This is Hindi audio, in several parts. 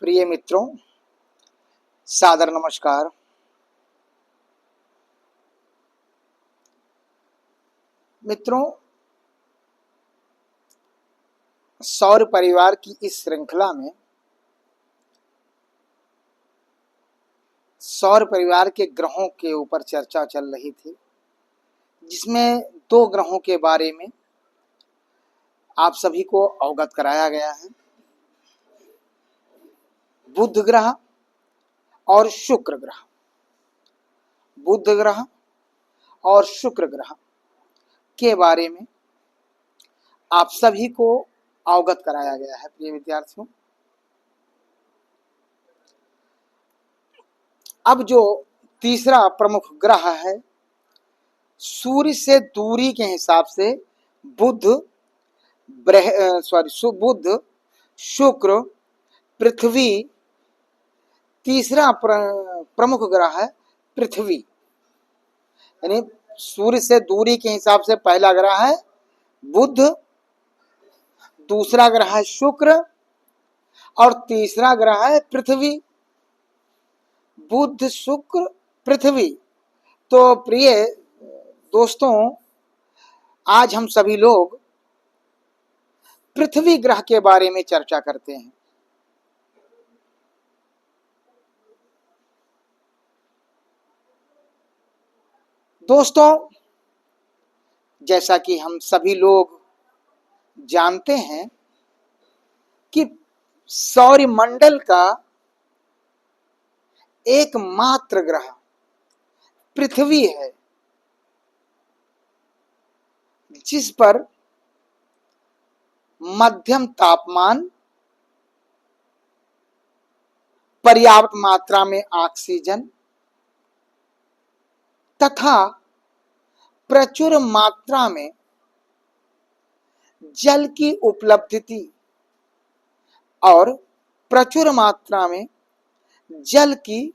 प्रिय मित्रों, सादर नमस्कार। मित्रों, सौर परिवार की इस श्रृंखला में सौर परिवार के ग्रहों के ऊपर चर्चा चल रही थी, जिसमें दो ग्रहों के बारे में आप सभी को अवगत कराया गया है, बुध ग्रह और शुक्र ग्रह। बुध ग्रह और शुक्र ग्रह के बारे में आप सभी को अवगत कराया गया है। प्रिय विद्यार्थियों, अब जो तीसरा प्रमुख ग्रह है, सूर्य से दूरी के हिसाब से बुध, बुध, शुक्र, पृथ्वी, तीसरा प्रमुख ग्रह है पृथ्वी। यानी सूर्य से दूरी के हिसाब से पहला ग्रह है बुध, दूसरा ग्रह है शुक्र और तीसरा ग्रह है पृथ्वी। बुध, शुक्र, पृथ्वी। तो प्रिय दोस्तों, आज हम सभी लोग पृथ्वी ग्रह के बारे में चर्चा करते हैं। दोस्तों, जैसा कि हम सभी लोग जानते हैं कि सौरमंडल का एकमात्र ग्रह पृथ्वी है, जिस पर मध्यम तापमान, पर्याप्त मात्रा में ऑक्सीजन तथा प्रचुर मात्रा में जल की उपलब्धि और प्रचुर मात्रा में जल की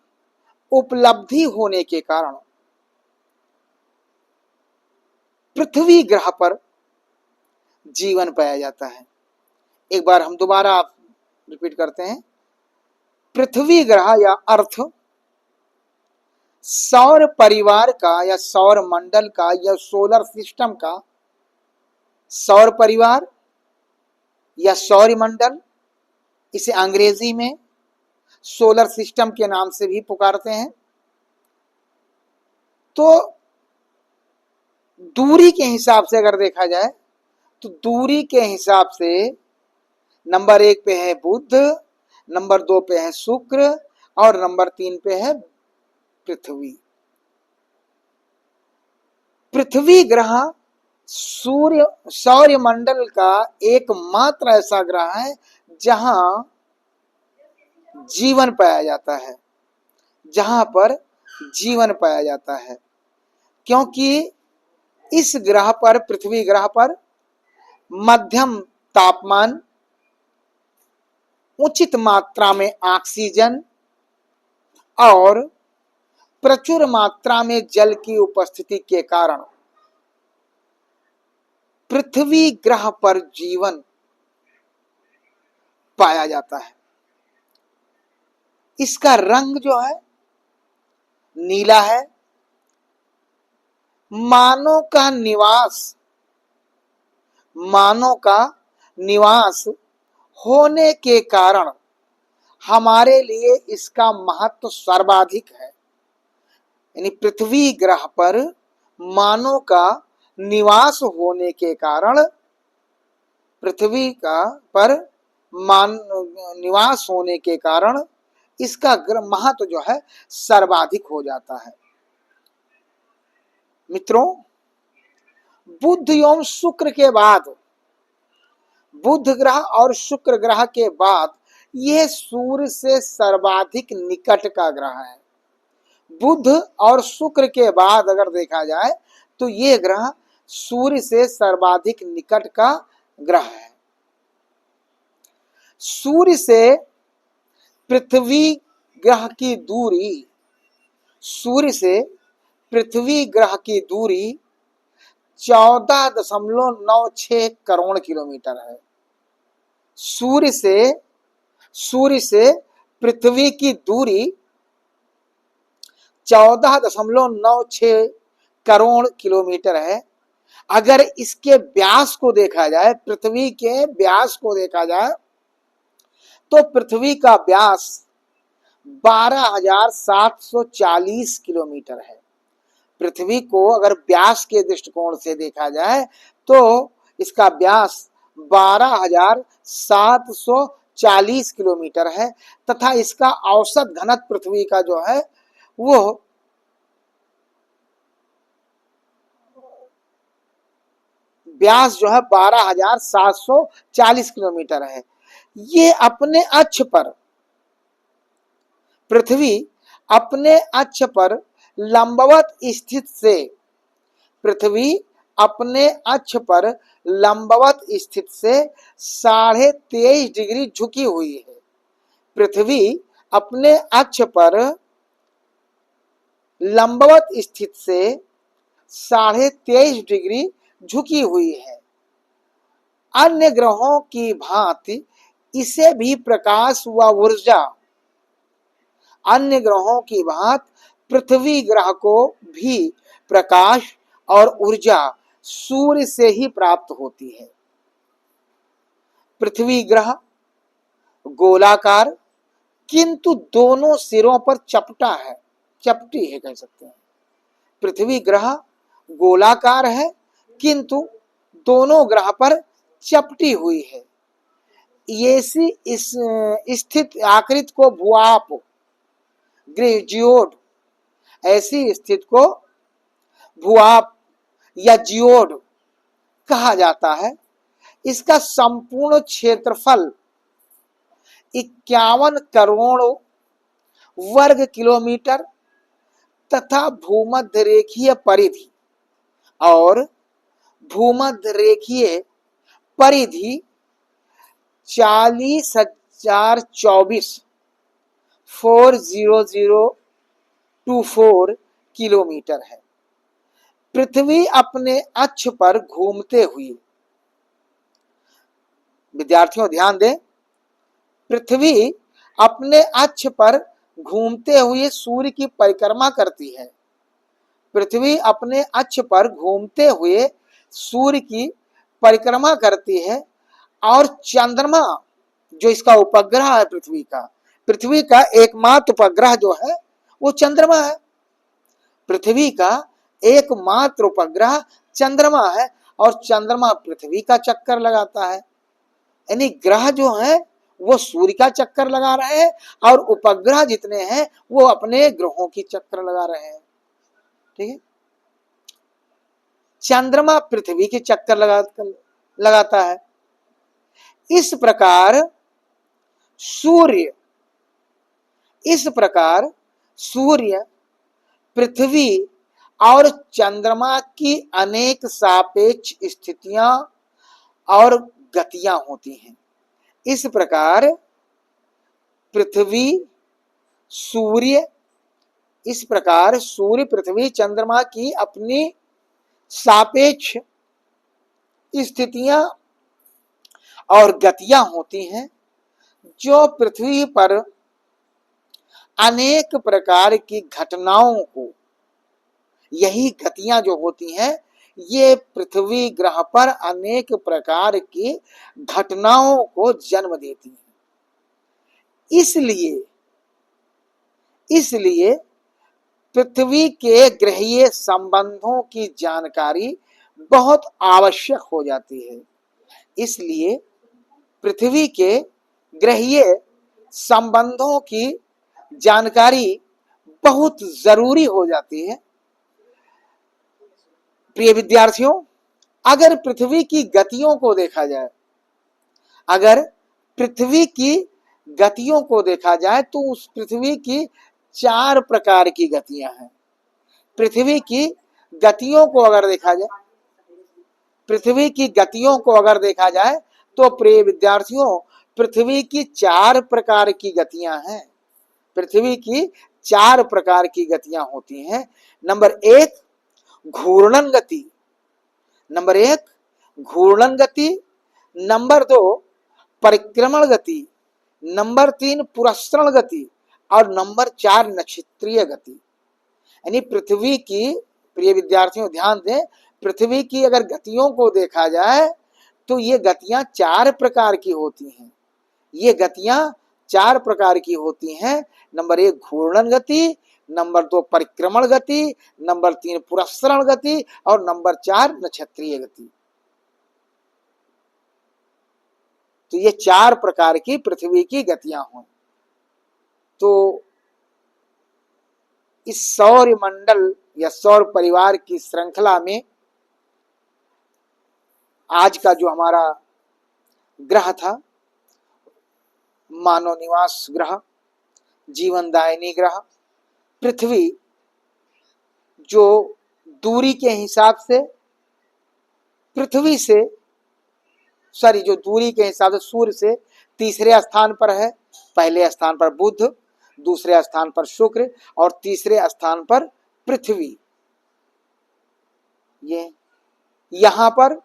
उपलब्धि होने के कारण पृथ्वी ग्रह पर जीवन पाया जाता है। एक बार हम दोबारा रिपीट करते हैं। पृथ्वी ग्रह या अर्थ सौर परिवार का या सौर मंडल का या सोलर सिस्टम का, सौर परिवार या सौर मंडल, इसे अंग्रेजी में सोलर सिस्टम के नाम से भी पुकारते हैं। तो दूरी के हिसाब से अगर देखा जाए तो दूरी के हिसाब से नंबर 1 पे है बुध, नंबर 2 पे है शुक्र और नंबर 3 पे है पृथ्वी। पृथ्वी ग्रह सौर मंडल का एकमात्र ऐसा ग्रह है जहां जीवन पाया जाता है, जहां पर जीवन पाया जाता है, क्योंकि इस ग्रह पर, पृथ्वी ग्रह पर मध्यम तापमान, उचित मात्रा में ऑक्सीजन और प्रचुर मात्रा में जल की उपस्थिति के कारण पृथ्वी ग्रह पर जीवन पाया जाता है। इसका रंग जो है नीला है। मानव का निवास होने के कारण हमारे लिए इसका महत्व सर्वाधिक है। यानी पृथ्वी ग्रह पर मानव का निवास होने के कारण, पृथ्वी का पर निवास होने के कारण इसका महत्व जो है सर्वाधिक हो जाता है। मित्रों, बुध एवं शुक्र के बाद, बुध ग्रह और शुक्र ग्रह के बाद यह सूर्य से सर्वाधिक निकट का ग्रह है। बुध और शुक्र के बाद अगर देखा जाए तो यह ग्रह सूर्य से सर्वाधिक निकट का ग्रह है। सूर्य से पृथ्वी ग्रह की दूरी, सूर्य से पृथ्वी ग्रह की दूरी 14.96 करोड़ किलोमीटर है। सूर्य से पृथ्वी की दूरी 14.96 करोड़ किलोमीटर है। अगर इसके व्यास को देखा जाए, पृथ्वी के व्यास को देखा जाए, तो पृथ्वी का व्यास 12,740 किलोमीटर है। पृथ्वी को अगर व्यास के दृष्टिकोण से देखा जाए तो इसका व्यास 12,740 किलोमीटर है तथा इसका औसत घनत्व पृथ्वी का जो है वो व्यास जो है 12,740 किलोमीटर है। ये अपने अक्ष पर, पृथ्वी अपने अक्ष पर लंबवत स्थित से, पृथ्वी अपने अक्ष पर लंबवत स्थित से 23.5 डिग्री झुकी हुई है। पृथ्वी अपने अक्ष पर लंबवत स्थित से 23.5 डिग्री झुकी हुई है। अन्य ग्रहों की भांति इसे भी प्रकाश व ऊर्जा, अन्य ग्रहों की भांति पृथ्वी ग्रह को भी प्रकाश और ऊर्जा सूर्य से ही प्राप्त होती है। पृथ्वी ग्रह गोलाकार किंतु दोनों सिरों पर चपटा है, चपटी है कह सकते हैं। पृथ्वी ग्रह गोलाकार है किंतु दोनों ग्रह पर चपटी हुई है। ऐसी इस स्थित आकृति को भूआप, जियोड, ऐसी स्थिति को भूआप या जियोड कहा जाता है। इसका संपूर्ण क्षेत्रफल 51 करोड़ वर्ग किलोमीटर तथा भूमध्य रेखीय परिधि और भूमध्य रेखीय परिधि 40,024 किलोमीटर है। पृथ्वी अपने अक्ष पर घूमते हुए, विद्यार्थियों ध्यान दें, पृथ्वी अपने अक्ष पर घूमते हुए सूर्य की परिक्रमा करती है। पृथ्वी अपने अक्ष पर घूमते हुए सूर्य की परिक्रमा करती है और चंद्रमा जो इसका उपग्रह है, पृथ्वी का एकमात्र उपग्रह जो है वो चंद्रमा है। पृथ्वी का एकमात्र उपग्रह चंद्रमा है और चंद्रमा पृथ्वी का चक्कर लगाता है। यानी ग्रह जो है वो सूर्य का चक्कर लगा रहे हैं और उपग्रह जितने हैं वो अपने ग्रहों की चक्कर लगा रहे हैं। ठीक है, चंद्रमा पृथ्वी के चक्कर लगाता है। इस प्रकार सूर्य पृथ्वी और चंद्रमा की अनेक सापेक्ष स्थितियां और गतियां होती हैं। इस प्रकार सूर्य पृथ्वी चंद्रमा की अपनी सापेक्ष स्थितियां और गतियां होती हैं जो पृथ्वी पर अनेक प्रकार की घटनाओं को, यही गतियां जो होती हैं ये पृथ्वी ग्रह पर अनेक प्रकार की घटनाओं को जन्म देती हैं। इसलिए पृथ्वी के ग्रहीय संबंधों की जानकारी बहुत आवश्यक हो जाती है। इसलिए पृथ्वी के ग्रहीय संबंधों की जानकारी बहुत जरूरी हो जाती है। प्रिय विद्यार्थियों, अगर पृथ्वी की गतियों को देखा जाए, अगर पृथ्वी की गतियों को देखा जाए तो उस पृथ्वी की 4 प्रकार की गतियां हैं। पृथ्वी की गतियों को अगर देखा जाए, पृथ्वी की गतियों को अगर देखा जाए तो प्रिय विद्यार्थियों पृथ्वी की 4 प्रकार की गतियां हैं। पृथ्वी की 4 प्रकार की गतियां होती हैं। नंबर 1 घूर्णन गति, नंबर 1 घूर्णन गति, नंबर 2 परिक्रमण गति, नंबर 3 पुरस्करण गति और नंबर 4 नक्षत्रीय गति। यानी पृथ्वी की, प्रिय विद्यार्थियों ध्यान दें, पृथ्वी की अगर गतियों को देखा जाए तो ये गतियां 4 प्रकार की होती हैं। ये गतियां 4 प्रकार की होती हैं। नंबर 1 घूर्णन गति, नंबर 2 परिक्रमण गति, नंबर 3 पुरस्करण गति और नंबर 4 नक्षत्रीय गति। तो ये 4 प्रकार की पृथ्वी की गतियां हों। तो इस सौर मंडल या सौर परिवार की श्रृंखला में आज का जो हमारा ग्रह था, मानव निवास ग्रह, जीवनदायिनी ग्रह पृथ्वी, जो दूरी के हिसाब से पृथ्वी से जो दूरी के हिसाब से सूर्य से तीसरे स्थान पर है। पहले स्थान पर बुध, दूसरे स्थान पर शुक्र और तीसरे स्थान पर पृथ्वी। ये यहां पर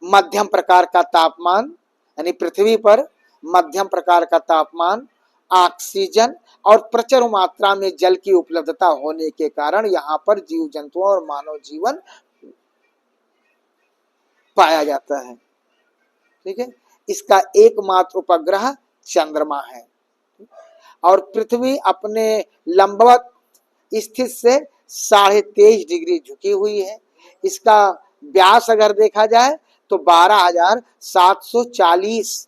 मध्यम प्रकार का तापमान, यानी पृथ्वी पर मध्यम प्रकार का तापमान, ऑक्सीजन और प्रचुर मात्रा में जल की उपलब्धता होने के कारण यहां पर जीव जंतुओं और मानव जीवन पाया जाता है। ठीक है, इसका एकमात्र उपग्रह चंद्रमा है और पृथ्वी अपने लंबवत स्थित से 23.5 डिग्री झुकी हुई है। इसका व्यास अगर देखा जाए तो 12,740,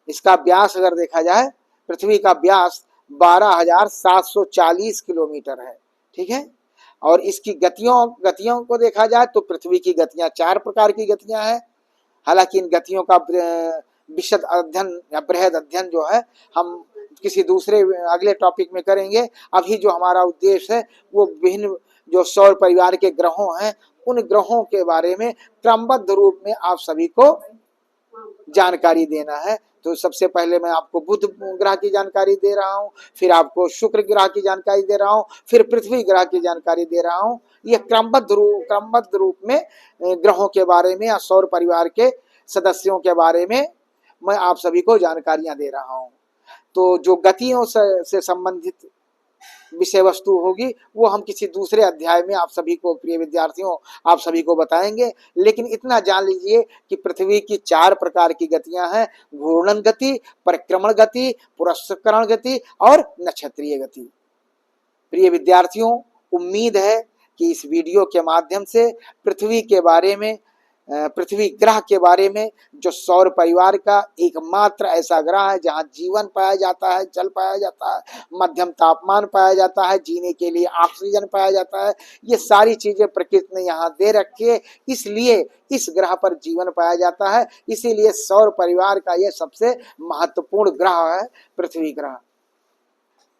इसका व्यास अगर देखा जाए, पृथ्वी का व्यास 12,740 किलोमीटर है। ठीक है, और इसकी गतियों को देखा जाए तो पृथ्वी की गतियां 4 प्रकार की गतियां हैं। हालांकि इन गतियों का विशद अध्ययन या बृहद अध्ययन जो है हम किसी दूसरे अगले टॉपिक में करेंगे। अभी जो हमारा उद्देश्य है वो विभिन्न जो सौर परिवार के ग्रहों हैं उन ग्रहों के बारे में क्रमबद्ध रूप में आप सभी को जानकारी देना है। तो सबसे पहले मैं आपको बुध ग्रह की जानकारी दे रहा हूँ, फिर आपको शुक्र ग्रह की जानकारी दे रहा हूँ, फिर पृथ्वी ग्रह की जानकारी दे रहा हूँ। ये क्रमबद्ध रूप में ग्रहों के बारे में या सौर परिवार के सदस्यों के बारे में मैं आप सभी को जानकारियां दे रहा हूँ। तो जो गतियों से संबंधित विषय वस्तु होगी वो हम किसी दूसरे अध्याय में आप सभी को, प्रिय विद्यार्थियों, आप सभी को बताएंगे। लेकिन इतना जान लीजिए कि पृथ्वी की 4 प्रकार की गतियां हैं: घूर्णन गति, परिक्रमण गति, पुरस्करण गति और नक्षत्रीय गति। प्रिय विद्यार्थियों, उम्मीद है कि इस वीडियो के माध्यम से पृथ्वी के बारे में, पृथ्वी ग्रह के बारे में, जो सौर परिवार का एकमात्र ऐसा ग्रह है जहां जीवन पाया जाता है, जल पाया जाता है, मध्यम तापमान पाया जाता है, जीने के लिए ऑक्सीजन पाया जाता है, ये सारी चीजें प्रकृति ने यहाँ दे रखी है, इसलिए इस ग्रह पर जीवन पाया जाता है। इसीलिए सौर परिवार का यह सबसे महत्वपूर्ण ग्रह है पृथ्वी ग्रह।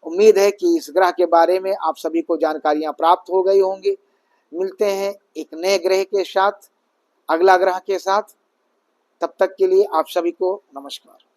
उम्मीद है कि इस ग्रह के बारे में आप सभी को जानकारियां प्राप्त हो गई होंगी। मिलते हैं एक नए ग्रह के साथ, अगला ग्रह के साथ। तब तक के लिए आप सभी को नमस्कार।